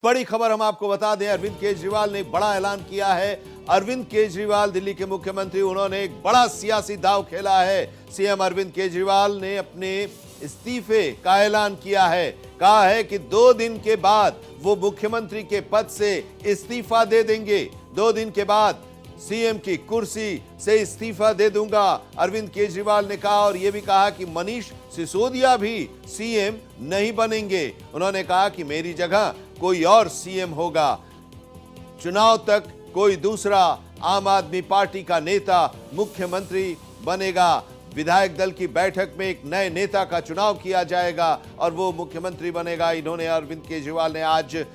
बड़ी खबर हम आपको बता दें, अरविंद केजरीवाल ने बड़ा ऐलान किया है। अरविंद केजरीवाल दिल्ली के मुख्यमंत्री, उन्होंने एक बड़ा सियासी दांव खेला है। सीएम अरविंद केजरीवाल ने अपने इस्तीफे का ऐलान किया है। कहा है कि 2 दिन के बाद वो मुख्यमंत्री के पद से इस्तीफा दे देंगे। 2 दिन के बाद सीएम की कुर्सी से इस्तीफा दे दूंगा, अरविंद केजरीवाल ने कहा। और यह भी कहा कि मनीष सिसोदिया भी सीएम नहीं बनेंगे। उन्होंने कहा कि मेरी जगह कोई और सीएम होगा। चुनाव तक कोई दूसरा आम आदमी पार्टी का नेता मुख्यमंत्री बनेगा। विधायक दल की बैठक में एक नए नेता का चुनाव किया जाएगा और वो मुख्यमंत्री बनेगा। इन्होंने, अरविंद केजरीवाल ने आज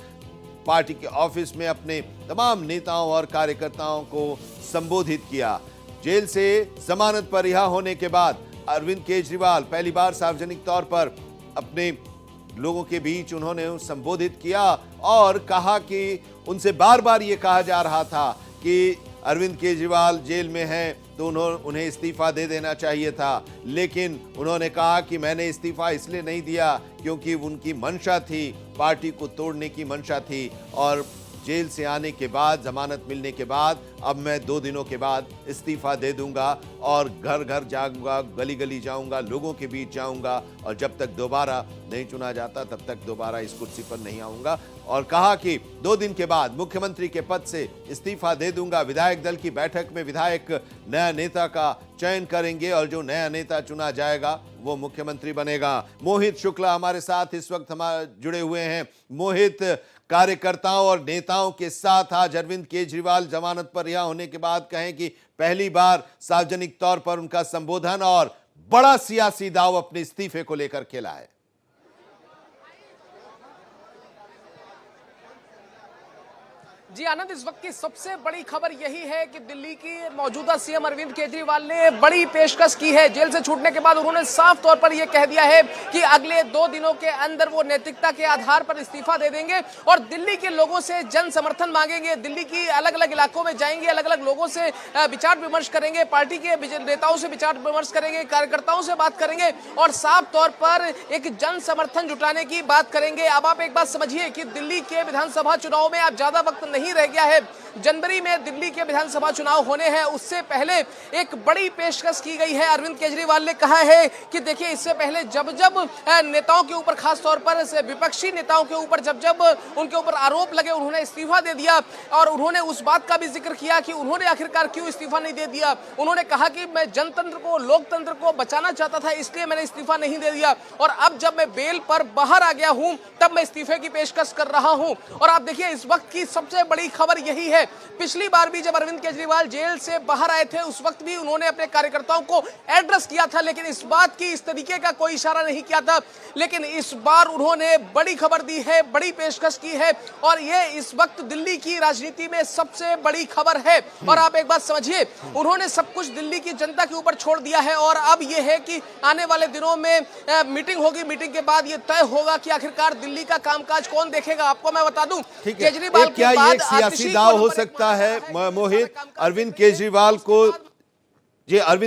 पार्टी के ऑफिस में अपने तमाम नेताओं और कार्यकर्ताओं को संबोधित किया। जेल से जमानत पर रिहा होने के बाद अरविंद केजरीवाल पहली बार सार्वजनिक तौर पर अपने लोगों के बीच उन्होंने संबोधित किया और कहा कि उनसे बार बार ये कहा जा रहा था कि अरविंद केजरीवाल जेल में हैं तो उन्हें इस्तीफा दे देना चाहिए था। लेकिन उन्होंने कहा कि मैंने इस्तीफा इसलिए नहीं दिया क्योंकि उनकी मंशा थी, पार्टी को तोड़ने की मंशा थी। और जेल से आने के बाद, जमानत मिलने के बाद अब मैं 2 दिनों के बाद इस्तीफा दे दूंगा और घर घर जाऊंगा, गली गली जाऊंगा, लोगों के बीच जाऊंगा और जब तक दोबारा नहीं चुना जाता तब तक दोबारा इस कुर्सी पर नहीं आऊंगा। और कहा कि 2 दिन के बाद मुख्यमंत्री के पद से इस्तीफा दे दूंगा। विधायक दल की बैठक में विधायक नया नेता का चयन करेंगे और जो नया नेता चुना जाएगा वो मुख्यमंत्री बनेगा। मोहित शुक्ला हमारे साथ इस वक्त हमारे जुड़े हुए हैं। मोहित, कार्यकर्ताओं और नेताओं के साथ आज अरविंद केजरीवाल जमानत पर रिहा होने के बाद कहें कि पहली बार सार्वजनिक तौर पर उनका संबोधन और बड़ा सियासी दांव अपने इस्तीफे को लेकर खेला है। जी आनंद, इस वक्त की सबसे बड़ी खबर यही है कि दिल्ली की मौजूदा सीएम अरविंद केजरीवाल ने बड़ी पेशकश की है। जेल से छूटने के बाद उन्होंने साफ तौर पर यह कह दिया है कि अगले 2 दिनों के अंदर वो नैतिकता के आधार पर इस्तीफा दे देंगे और दिल्ली के लोगों से जन समर्थन मांगेंगे। दिल्ली की अलग अलग इलाकों में जाएंगे, अलग अलग लोगों से विचार विमर्श करेंगे, पार्टी के नेताओं से विचार विमर्श करेंगे, कार्यकर्ताओं से बात करेंगे और साफ तौर पर एक जन समर्थन जुटाने की बात करेंगे। अब आप एक बात समझिए कि दिल्ली के विधानसभा चुनाव में अब ज्यादा वक्त नहीं रह गया है। जनवरी में दिल्ली के विधानसभा चुनाव होने हैं, उससे पहले एक बड़ी पेशकश की गई है। अरविंद केजरीवाल ने कहा है कि देखिए, इससे पहले जब जब नेताओं के ऊपर, खास तौर पर विपक्षी नेताओं के ऊपर जब जब उनके ऊपर आरोप लगे, उन्होंने इस्तीफा दे दिया। और उन्होंने उस बात का भी जिक्र किया कि उन्होंने आखिरकार क्यों इस्तीफा नहीं दे दिया। उन्होंने कहा कि मैं जनतंत्र को, लोकतंत्र को बचाना चाहता था, इसलिए मैंने इस्तीफा नहीं दे दिया और अब जब मैं बेल पर बाहर आ गया हूं तब मैं इस्तीफे की पेशकश कर रहा हूं। और आप देखिए, इस वक्त की सबसे बड़ी खबर यही है। पिछली बार भी जब अरविंद केजरीवाल जेल से बाहर आए थे, उस वक्त भी उन्होंने अपने कार्यकर्ताओं को एड्रेस किया था, लेकिन इस बात की, इस तरीके का कोई इशारा नहीं किया था। लेकिन इस बार उन्होंने बड़ी खबर दी है, बड़ी पेशकश की है और ये इस वक्त दिल्ली की राजनीति में सबसे बड़ी खबर है। और आप एक बात समझिए, उन्होंने सब कुछ दिल्ली की जनता के ऊपर छोड़ दिया है और अब यह है कि आने वाले दिनों में मीटिंग होगी। मीटिंग के बाद यह तय होगा कि आखिरकार दिल्ली का कामकाज कौन देखेगा। आपको मैं बता दूं, केजरीवाल के बाद सियासी दांव हो सकता है मोहित, अरविंद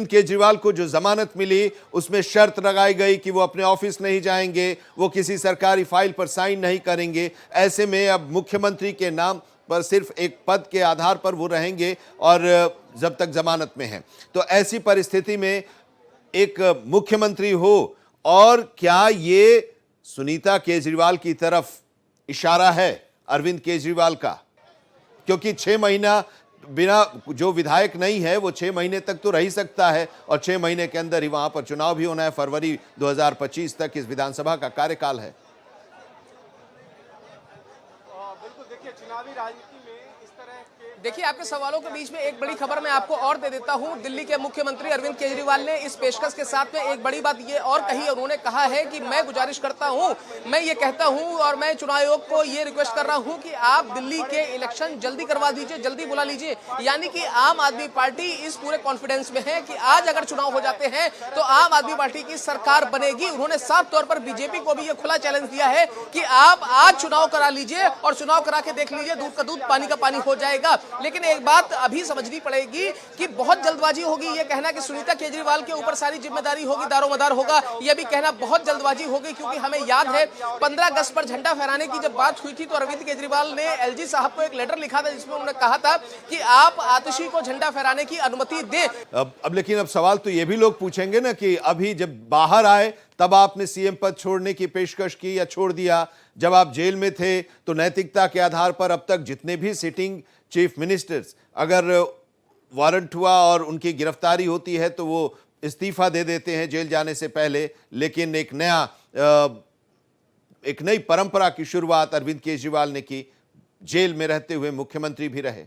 केजरीवाल को जो जमानत मिली उसमें शर्त लगाई गई कि वो अपने ऑफिस नहीं जाएंगे, वो किसी सरकारी फाइल पर साइन नहीं करेंगे। ऐसे में अब मुख्यमंत्री के नाम पर सिर्फ एक पद के आधार पर वो रहेंगे और जब तक जमानत में हैं। तो ऐसी परिस्थिति में एक मुख्यमंत्री हो, और क्या ये सुनीता केजरीवाल की तरफ इशारा है अरविंद केजरीवाल का? क्योंकि 6 महीना बिना, जो विधायक नहीं है वो 6 महीने तक तो रह ही सकता है और 6 महीने के अंदर ही वहां पर चुनाव भी होना है। फरवरी 2025 तक इस विधानसभा का कार्यकाल है। बिल्कुल, देखिए, चुनावी राजनीति में इस तरह के, देखिए, आपके सवालों के बीच में एक बड़ी खबर मैं आपको और दे देता हूं। दिल्ली के मुख्यमंत्री अरविंद केजरीवाल ने इस पेशकश के साथ में एक बड़ी बात ये और कही। उन्होंने कहा है कि मैं गुजारिश करता हूं, मैं ये कहता हूं और मैं चुनाव आयोग को ये रिक्वेस्ट कर रहा हूं कि आप दिल्ली के इलेक्शन जल्दी करवा दीजिए, जल्दी बुला लीजिए। यानी कि आम आदमी पार्टी इस पूरे कॉन्फिडेंस में है कि आज अगर चुनाव हो जाते हैं तो आम आदमी पार्टी की सरकार बनेगी। उन्होंने साफ तौर पर बीजेपी को भी ये खुला चैलेंज दिया है कि आप आज चुनाव करा लीजिए और चुनाव करा चुरा के देख लीजिए, दूध का दूध पानी का पानी हो जाएगा। लेकिन एक बात अभी समझनी पड़ेगी कि बहुत जल्दबाजी होगी। ये कहना कि सुनीता केजरीवाल के ऊपर सारी जिम्मेदारी होगी, दारोमदार होगा, यह भी कहना बहुत जल्दबाजी होगी। क्योंकि हमें याद है 15 अगस्त पर झंडा फहराने की जब बात हुई थी तो अरविंद केजरीवाल ने एलजी साहब को एक लेटर लिखा था जिसमें उन्होंने कहा था कि आप आतिशी को झंडा फहराने की अनुमति दें। अब लेकिन अब सवाल तो ये भी लोग पूछेंगे ना कि अभी जब बाहर आए तब आपने सीएम पद छोड़ने की पेशकश की या छोड़ दिया, जब आप जेल में थे तो नैतिकता के आधार पर अब तक जितने भी सिटिंग चीफ मिनिस्टर्स अगर वारंट हुआ और उनकी गिरफ्तारी होती है तो वो इस्तीफा दे देते हैं जेल जाने से पहले। लेकिन एक नई परंपरा की शुरुआत अरविंद केजरीवाल ने की, जेल में रहते हुए मुख्यमंत्री भी रहे।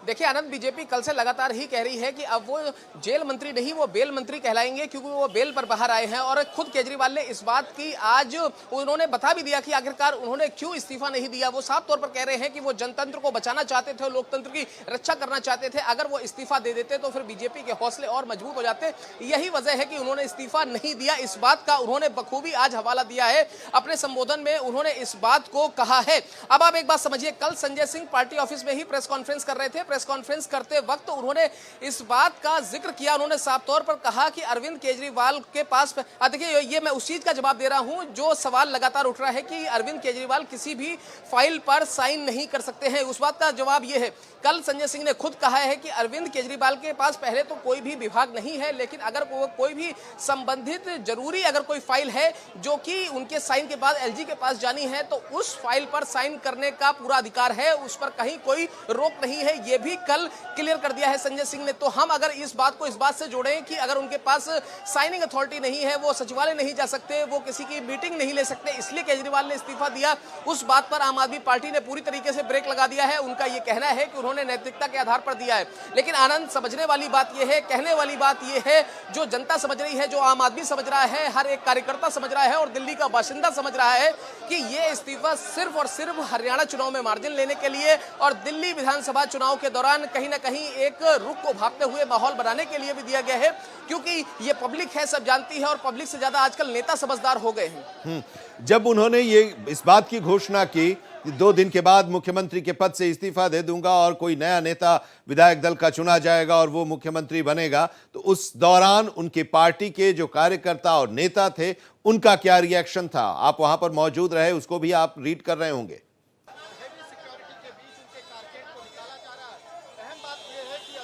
देखिए आनंद, बीजेपी कल से लगातार ही कह रही है कि अब वो जेल मंत्री नहीं, वो बेल मंत्री कहलाएंगे, क्योंकि वो बेल पर बाहर आए हैं। और खुद केजरीवाल ने इस बात की आज उन्होंने बता भी दिया कि आखिरकार उन्होंने क्यों इस्तीफा नहीं दिया। वो साफ तौर पर कह रहे हैं कि वो जनतंत्र को बचाना चाहते थे, लोकतंत्र की रक्षा करना चाहते थे। अगर वो इस्तीफा दे देते तो फिर बीजेपी के हौसले और मजबूत हो जाते। यही वजह है कि उन्होंने इस्तीफा नहीं दिया। इस बात का उन्होंने बखूबी आज हवाला दिया है, अपने संबोधन में उन्होंने इस बात को कहा है। अब आप एक बात समझिए, कल संजय सिंह पार्टी ऑफिस में ही प्रेस कॉन्फ्रेंस कर रहे थे। प्रेस कॉन्फ्रेंस करते वक्त उन्होंने इस बात का जिक्र किया, उन्होंने साफ तौर पर कहा कि अरविंद केजरीवाल के पास, देखिए ये मैं उस चीज का जवाब दे रहा हूं जो सवाल लगातार उठ रहा है कि अरविंद केजरीवाल किसी भी फाइल पर साइन नहीं कर सकते हैं। उस बात का जवाब ये है, कल संजय सिंह ने खुद कहा है कि अरविंद केजरीवाल के पास पहले तो कोई भी विभाग नहीं है, लेकिन अगर वो कोई भी संबंधित जरूरी अगर कोई फाइल है जो कि उनके साइन के बाद एलजी के पास जानी है तो उस फाइल पर साइन करने का पूरा अधिकार है, उस पर कहीं कोई रोक नहीं है। ये भी कल क्लियर कर दिया है संजय सिंह ने। तो हम अगर इस बात को इस बात से जोड़ें कि अगर उनके पास साइनिंग अथॉरिटी नहीं है, वो सचिवालय नहीं जा सकते, वो किसी की मीटिंग नहीं ले सकते, इसलिए केजरीवाल ने इस्तीफा दिया, उस बात पर आम आदमी पार्टी ने पूरी तरीके से ब्रेक लगा दिया है। उनका यह कहना है कि उन्होंने नैतिकता के आधार पर दिया है। लेकिन आनंद, समझने वाली बात यह है, कहने वाली बात यह है, जो जनता समझ रही है, जो आम आदमी समझ रहा है, हर एक कार्यकर्ता समझ रहा है और दिल्ली का बाशिंदा समझ रहा है कि यह इस्तीफा सिर्फ और सिर्फ हरियाणा चुनाव में मार्जिन लेने के लिए और दिल्ली विधानसभा चुनाव के दौरान कहीं ना कहीं एक रुख को भागते हुए माहौल बनाने के लिए भी दिया गया है। क्योंकि ये पब्लिक है, सब जानती है और पब्लिक से ज्यादा आजकल नेता समझदार हो गए हैं। जब उन्होंने ये इस बात की घोषणा की कि 2 दिन के बाद मुख्यमंत्री के पद से इस्तीफा दे दूंगा और कोई नया नेता विधायक दल का चुना जाएगा और वो मुख्यमंत्री बनेगा, तो उस दौरान उनके पार्टी के जो कार्यकर्ता और नेता थे उनका क्या रिएक्शन था? आप वहां पर मौजूद रहे, उसको भी आप रीड कर रहे होंगे।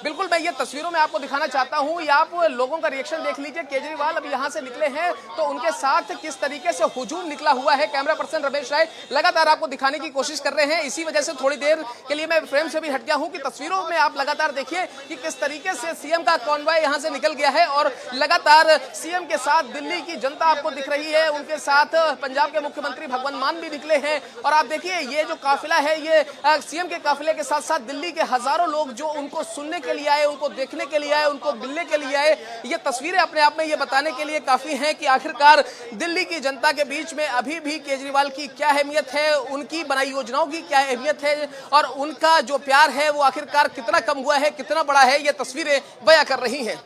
बिल्कुल, मैं ये तस्वीरों में आपको दिखाना चाहता हूं, या आप लोगों का रिएक्शन देख लीजिए। केजरीवाल अब यहां से निकले हैं तो उनके साथ किस तरीके से हुजूम निकला हुआ है। कैमरा पर्सन रमेश राय लगातार आपको दिखाने की कोशिश कर रहे हैं, इसी वजह से थोड़ी देर के लिए मैं फ्रेम से भी हट गया हूं कि तस्वीरों में आप लगातार देखिए कि किस तरीके से सीएम का कॉन्वॉय यहां से निकल गया है और लगातार सीएम के साथ दिल्ली की जनता आपको दिख रही है, उनके साथ पंजाब के मुख्यमंत्री भगवंत मान भी निकले हैं। और आप देखिए ये जो काफिला है, ये सीएम के काफिले के साथ साथ दिल्ली के हजारों लोग जो उनको सुनने के लिए आए, उनको देखने के लिए आए, उनको मिलने के लिए आए। ये तस्वीरें अपने आप में ये बताने के लिए काफी हैं कि आखिरकार दिल्ली की जनता के बीच में अभी भी केजरीवाल की क्या अहमियत है, उनकी बनाई योजनाओं की क्या अहमियत है और उनका जो प्यार है वो आखिरकार कितना कम हुआ है, कितना बड़ा है, ये तस्वीरें बयां कर रही हैं।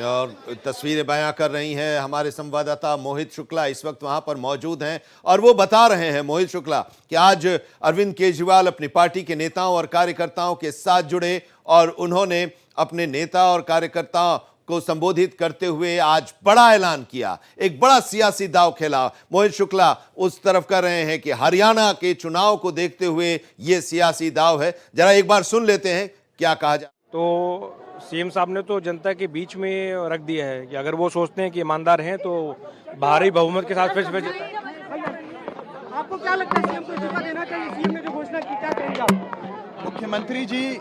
और तस्वीरें बयां कर रही हैं हमारे संवाददाता मोहित शुक्ला इस वक्त वहां पर मौजूद हैं और वो बता रहे हैं, मोहित शुक्ला, कि आज अरविंद केजरीवाल अपनी पार्टी के नेताओं और कार्यकर्ताओं के साथ जुड़े और उन्होंने अपने नेता और कार्यकर्ताओं को संबोधित करते हुए आज बड़ा ऐलान किया, एक बड़ा सियासी दांव खेला। मोहित शुक्ला उस तरफ कर रहे हैं कि हरियाणा के चुनाव को देखते हुए यह सियासी दांव है, जरा एक बार सुन लेते हैं क्या कहा जाए। तो सीएम साहब ने तो जनता के बीच में रख दिया है कि अगर वो सोचते हैं कि ईमानदार हैं तो भारी बहुमत के साथ फिर से आपको क्या लगता है सीएम को इस्तीफा देना चाहिए? सीएम ने जो घोषणा की, क्या कहेंगे आप? मुख्यमंत्री जी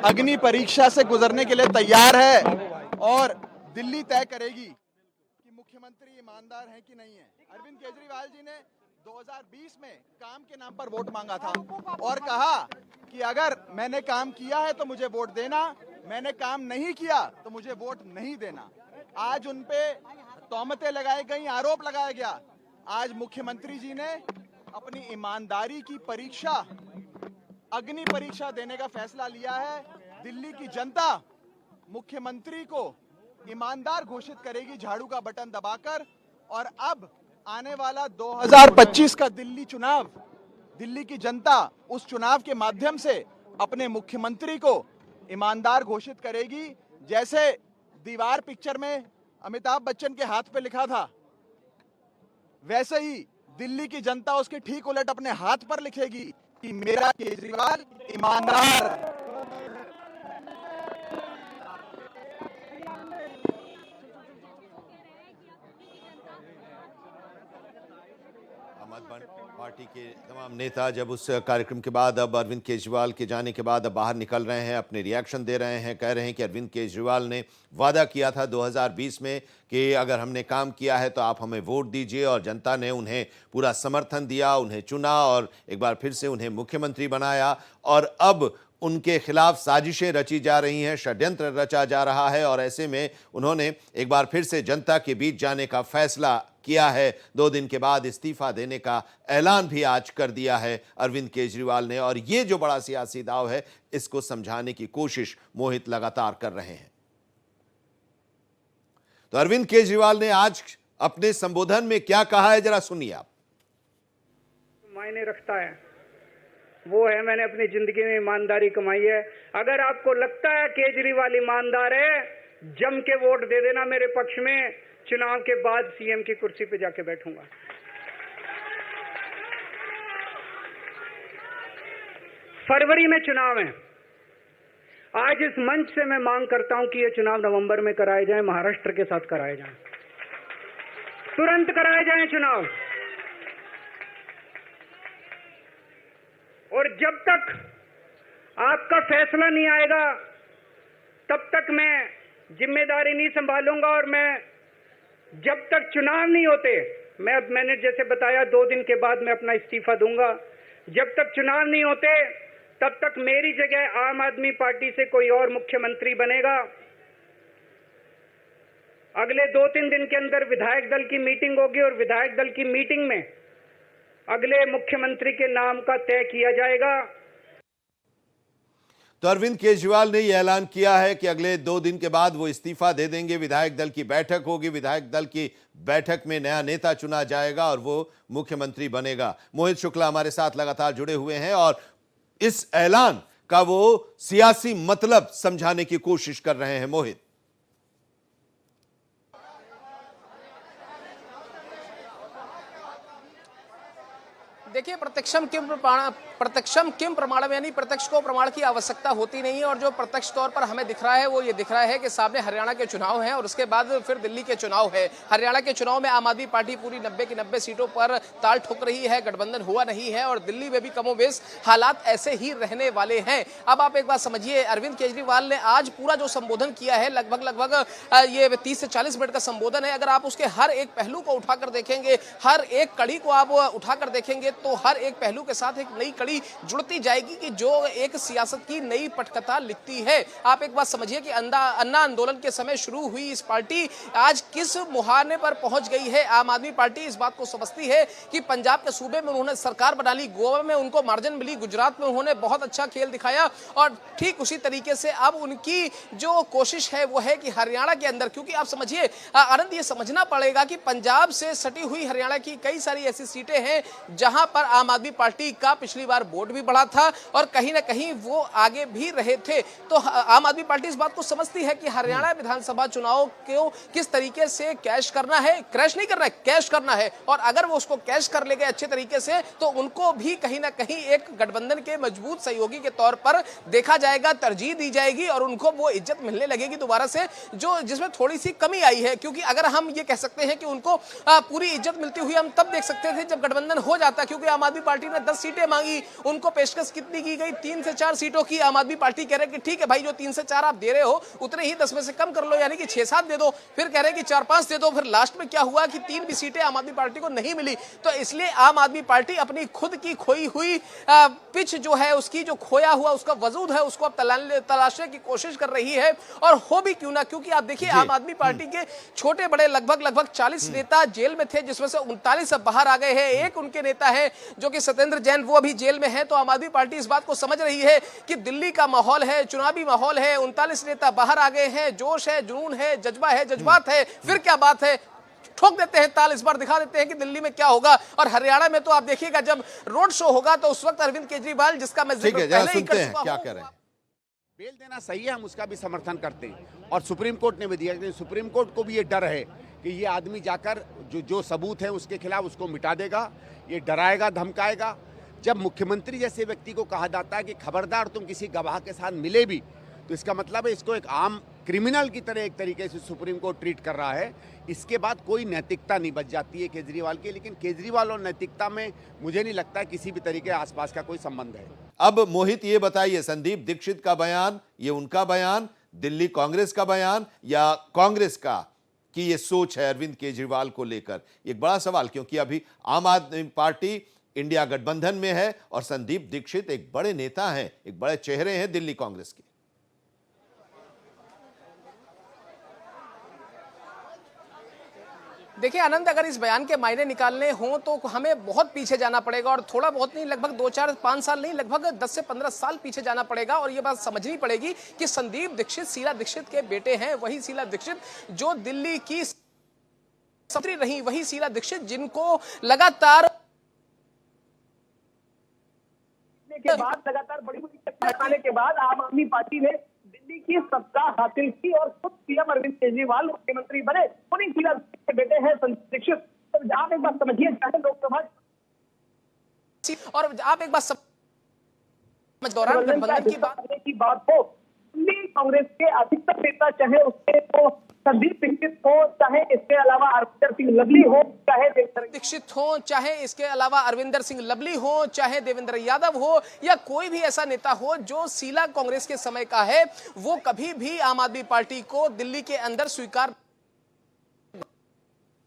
अग्नि परीक्षा से गुजरने के लिए तैयार है और दिल्ली तय करेगी कि मुख्यमंत्री ईमानदार हैं कि नहीं है। अरविंद केजरीवाल जी ने 2020 में काम के नाम पर वोट मांगा था और कहा कि अगर मैंने काम किया है तो मुझे वोट देना, मैंने काम नहीं किया तो मुझे वोट नहीं देना। आज उनपे तोहमतें लगाई गई, आरोप लगाया गया। आज मुख्यमंत्री जी ने अपनी ईमानदारी की परीक्षा, अग्नि परीक्षा देने का फैसला लिया है। दिल्ली की जनता मुख्यमंत्री को ईमानदार घोषित करेगी झाड़ू का बटन दबाकर और अब आने वाला 2025 का दिल्ली चुनाव, दिल्ली की जनता उस चुनाव के माध्यम से अपने मुख्यमंत्री को ईमानदार घोषित करेगी। जैसे दीवार पिक्चर में अमिताभ बच्चन के हाथ पे लिखा था, वैसे ही दिल्ली की जनता उसके ठीक उलट अपने हाथ पर लिखेगी कि मेरा केजरीवाल ईमानदार है। आम आदमी पार्टी के तमाम नेता जब उस कार्यक्रम के बाद अब अरविंद केजरीवाल के जाने के बाद अब बाहर निकल रहे हैं, अपने रिएक्शन दे रहे हैं, कह रहे हैं कि अरविंद केजरीवाल ने वादा किया था 2020 में कि अगर हमने काम किया है तो आप हमें वोट दीजिए, और जनता ने उन्हें पूरा समर्थन दिया, उन्हें चुना और एक बार फिर से उन्हें मुख्यमंत्री बनाया। और अब उनके खिलाफ साजिशें रची जा रही हैं, षड्यंत्र रचा जा रहा है, और ऐसे में उन्होंने एक बार फिर से जनता के बीच जाने का फैसला किया है। 2 दिन के बाद इस्तीफा देने का ऐलान भी आज कर दिया है अरविंद केजरीवाल ने, और ये जो बड़ा सियासी दांव है इसको समझाने की कोशिश मोहित लगातार कर रहे हैं। तो अरविंद केजरीवाल ने आज अपने संबोधन में क्या कहा है, जरा सुनिए आप। मायने रखता है वो है, मैंने अपनी जिंदगी में ईमानदारी कमाई है। अगर आपको लगता है केजरीवाल ईमानदार है, जम के वोट दे देना मेरे पक्ष में। चुनाव के बाद सीएम की कुर्सी पे जाके बैठूंगा। फरवरी में चुनाव है। आज इस मंच से मैं मांग करता हूं कि ये चुनाव नवंबर में कराए जाएं, महाराष्ट्र के साथ कराए जाएं, तुरंत कराए जाएं चुनाव। और जब तक आपका फैसला नहीं आएगा तब तक मैं जिम्मेदारी नहीं संभालूंगा। और मैं जब तक चुनाव नहीं होते, मैंने जैसे बताया 2 दिन के बाद मैं अपना इस्तीफा दूंगा। जब तक चुनाव नहीं होते तब तक मेरी जगह आम आदमी पार्टी से कोई और मुख्यमंत्री बनेगा। अगले 2-3 दिन के अंदर विधायक दल की मीटिंग होगी और विधायक दल की मीटिंग में अगले मुख्यमंत्री के नाम का तय किया जाएगा। तो अरविंद केजरीवाल ने यह ऐलान किया है कि अगले 2 दिन के बाद वो इस्तीफा दे देंगे। विधायक दल की बैठक होगी, विधायक दल की बैठक में नया नेता चुना जाएगा और वो मुख्यमंत्री बनेगा। मोहित शुक्ला हमारे साथ लगातार जुड़े हुए हैं और इस ऐलान का वो सियासी मतलब समझाने की कोशिश कर रहे हैं। मोहित, देखिए, प्रत्यक्षम किम प्रमाणम, यानी प्रत्यक्ष को प्रमाण की आवश्यकता होती नहीं है। और जो प्रत्यक्ष तौर पर हमें दिख रहा है वो ये दिख रहा है कि सामने हरियाणा के चुनाव हैं और उसके बाद फिर दिल्ली के चुनाव है। हरियाणा के चुनाव में आम आदमी पार्टी पूरी 90 की 90 सीटों पर ताल ठोक रही है, गठबंधन हुआ नहीं है, और दिल्ली में भी कमोबेश हालात ऐसे ही रहने वाले हैं। अब आप एक बात समझिए, अरविंद केजरीवाल ने आज पूरा जो संबोधन किया है, लगभग ये 30 से 40 मिनट का संबोधन है। अगर आप उसके हर एक पहलू को उठाकर देखेंगे, हर एक कड़ी को आप उठाकर देखेंगे, तो हर एक पहलू के साथ एक नई कड़ी जुड़ती जाएगी कि जो एक सियासत की नई पटकथा लिखती है। आप एक बात समझिए कि अन्ना आंदोलन के समय शुरू हुई इस पार्टी आज किस मुहाने पर पहुंच गई है। आम आदमी पार्टी इस बात को समझती है कि पंजाब के सूबे में उन्होंने सरकार बना ली, गोवा में उनको मार्जिन मिली, गुजरात में उन्होंने बहुत अच्छा खेल दिखाया, और ठीक उसी तरीके से अब उनकी जो कोशिश है वो है कि हरियाणा के अंदर, क्योंकि आप समझिए आनंद, ये समझना पड़ेगा कि पंजाब से सटी हुई हरियाणा की कई सारी ऐसी सीटें हैं जहां पर आम आदमी पार्टी का पिछली बार वोट भी बढ़ा था और कहीं ना कहीं वो आगे भी रहे थे। तो आम आदमी पार्टी इस बात को समझती है कि हरियाणा विधानसभा चुनाव को किस तरीके से कैश करना है, क्रैश नहीं करना है, कैश करना है। और अगर वो उसको कैश कर ले गए अच्छे तरीके से तो उनको भी कहीं ना कहीं एक गठबंधन के मजबूत सहयोगी के तौर पर देखा जाएगा, तरजीह दी जाएगी और उनको वो इज्जत मिलने लगेगी दोबारा से, जो जिसमें थोड़ी सी कमी आई है। क्योंकि अगर हम ये कह सकते हैं कि उनको पूरी इज्जत मिलती हुई हम तब देख सकते थे जब गठबंधन हो जाता, क्योंकि आम आदमी पार्टी ने 10 सीटें मांगी, उनको पेशकश कितनी की गई, 3 से 4 सीटों की। आम आदमी पार्टी कह रहे कि ठीक है भाई, जो 3 से 4 आप दे रहे हो उतने ही 10 में से कम कर लो, यानी कि 6-7 दे दो। फिर कह रहे कि 4-5 दे दो। फिर लास्ट में क्या हुआ कि 3 भी सीटें आम आदमी पार्टी को नहीं मिली। तो इसलिए आम आदमी पार्टी अपनी खुद की खोई हुई पिच जो है, उसकी जो खोया हुआ उसका वजूद है, उसको अब तलाशने की कोशिश कर रही है। और हो भी क्यों ना, क्योंकि आप देखिए आम आदमी पार्टी के छोटे बड़े लगभग 40 नेता जेल में थे, जिसमें से 39 अब बाहर आ गए हैं। एक उनके नेता है जो कि सत्येंद्र जैन, वो अभी जेल में है। तो आम आदमी पार्टी इस बात को समझ रही है कि दिल्ली का माहौल है, चुनावी माहौल है, 39 नेता बाहर आ गए हैं, जोश है, जुनून है, जज्बा है, जज्बात है, फिर क्या बात है। ठोक देते हैं ताल, इस बार दिखा देते हैं कि दिल्ली में क्या होगा। और हरियाणा में तो आप देखिएगा जब रोड शो होगा तो उस वक्त अरविंद केजरीवाल, जिसका मैं ठीक है, जिक्र जरा पहले ही सुनते कर हैं चुका क्या हूं, कह रहे हैं। बेल देना सही है, हम उसका भी समर्थन करते हैं और सुप्रीम कोर्ट ने भी दिया। लेकिन सुप्रीम कोर्ट को भी ये डर है कि ये आदमी जाकर जो सबूत है उसके खिलाफ उसको मिटा देगा, ये डराएगा धमकाएगा। जब मुख्यमंत्री जैसे व्यक्ति को कहा जाता है कि खबरदार तुम किसी गवाह के साथ मिले भी, तो इसका मतलब है इसको एक आम क्रिमिनल की तरह एक तरीके से सुप्रीम कोर्ट ट्रीट कर रहा है। इसके बाद कोई नैतिकता नहीं बच जाती है केजरीवाल की। लेकिन केजरीवाल और नैतिकता में मुझे नहीं लगता है किसी भी तरीके आसपास का कोई संबंध है। अब मोहित ये बताइए, संदीप दीक्षित का बयान, ये उनका बयान, दिल्ली कांग्रेस का बयान या कांग्रेस का कि ये सोच है अरविंद केजरीवाल को लेकर? एक बड़ा सवाल, क्योंकि अभी आम आदमी पार्टी इंडिया गठबंधन में है और संदीप दीक्षित एक बड़े नेता हैं, एक बड़े चेहरे हैं दिल्ली कांग्रेस के। देखिए आनंद, अगर इस बयान के मायने निकालने हों तो हमें बहुत पीछे जाना पड़ेगा, और थोड़ा बहुत नहीं, लगभग 2-4-5 साल नहीं, लगभग 10 से 15 साल पीछे जाना पड़ेगा। और ये बात समझनी पड़ेगी कि संदीप दीक्षित शीला दीक्षित के बेटे हैं, वही शीला दीक्षित जो दिल्ली की मंत्री रही, वही शीला दीक्षित जिनको लगातार के बाद लगातार बड़ी हटाने के बाद आम आदमी पार्टी ने दिल्ली की सत्ता हासिल की और खुद सीएम अरविंद केजरीवाल मुख्यमंत्री बने। उन्हीं शीला दीक्षित के बेटे हैं संदीप दीक्षित। तो आप एक बात समझिए, चाहे लोकसभा और आप एक बात दौरान गठबंधन की बात हो, दिल्ली कांग्रेस के अधिकतर नेता, चाहे उसके तो संदीप दीक्षित हो, चाहे इसके अलावा अरविंदर सिंह लवली हो, चाहे दीक्षित हो, चाहे इसके अलावा अरविंदर सिंह लवली हो, चाहे देवेंद्र यादव हो, या कोई भी ऐसा नेता हो जो शीला कांग्रेस के समय का है, वो कभी भी आम आदमी पार्टी को दिल्ली के अंदर स्वीकार।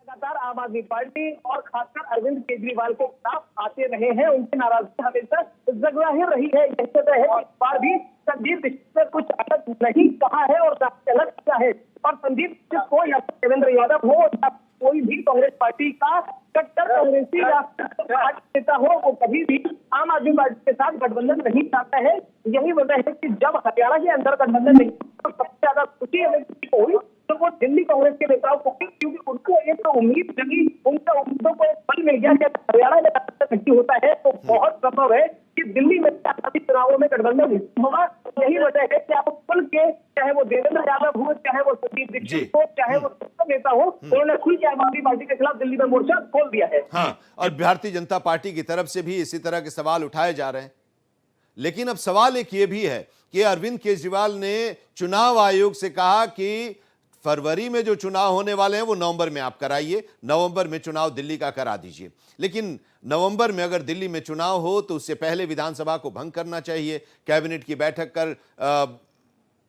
लगातार आम आदमी पार्टी और खासकर अरविंद केजरीवाल के खिलाफ आते रहे हैं, उनकी नाराजगी हमेशा जाहिर रही है। इस बार भी संदीप दीक्षित ने कुछ अलग नहीं कहा है और अलग किया है। और संदीप दीक्षित हो या देवेंद्र यादव हो या कोई भी कांग्रेस पार्टी का कट्टर कांग्रेसी या नेता हो, वो कभी भी आम आदमी पार्टी के साथ गठबंधन नहीं चाहता है। यही वजह है कि जब हरियाणा के अंदर गठबंधन नहीं तो सबसे ज्यादा खुशी अगर किसी को हुई तो वो दिल्ली कांग्रेस के नेताओं को, क्योंकि उनको एक तो उम्मीद जगी, उनके उम्मीदों को एक बल मिल गया कि हरियाणा में गठबंधन नहीं होता है तो बहुत संभव है कि दिल्ली में चुनावों में गठबंधन नहीं होगा। यही वजह है कि आप खुल के, चाहे वो देवेंद्र यादव हो, चाहे वो संदीप दीक्षित हो, चाहे वो नेता हो, उन्होंने खुल के आम आदमी पार्टी के खिलाफ दिल्ली में मोर्चा खोल दिया है। हाँ, और भारतीय जनता पार्टी की तरफ से भी इसी तरह के सवाल उठाए जा रहे हैं। लेकिन अब सवाल एक ये भी है कि अरविंद केजरीवाल ने चुनाव आयोग से कहा कि फरवरी में जो चुनाव होने वाले हैं वो नवंबर में आप कराइए, नवंबर में चुनाव दिल्ली का करा दीजिए। लेकिन नवंबर में अगर दिल्ली में चुनाव हो तो उससे पहले विधानसभा को भंग करना चाहिए। कैबिनेट की बैठक कर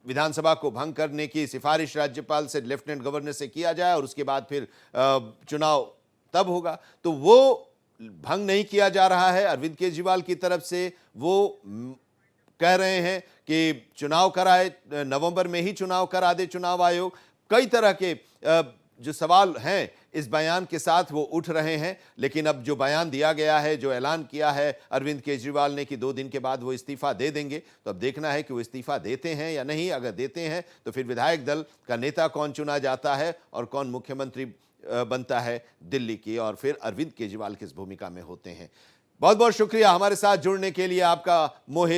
विधानसभा को भंग करने की सिफारिश राज्यपाल से, लेफ्टिनेंट गवर्नर से किया जाए और उसके बाद फिर चुनाव तब होगा। तो वो भंग नहीं किया जा रहा है अरविंद केजरीवाल की तरफ से। वो कह रहे हैं कि चुनाव कराए, नवंबर में ही चुनाव करा दे चुनाव आयोग। कई तरह के जो सवाल हैं इस बयान के साथ वो उठ रहे हैं। लेकिन अब जो बयान दिया गया है, जो ऐलान किया है अरविंद केजरीवाल ने कि 2 दिन के बाद वो इस्तीफा दे देंगे, तो अब देखना है कि वो इस्तीफा देते हैं या नहीं। अगर देते हैं तो फिर विधायक दल का नेता कौन चुना जाता है और कौन मुख्यमंत्री बनता है दिल्ली की, और फिर अरविंद केजरीवाल किस भूमिका में होते हैं। बहुत बहुत शुक्रिया हमारे साथ जुड़ने के लिए आपका मोहित।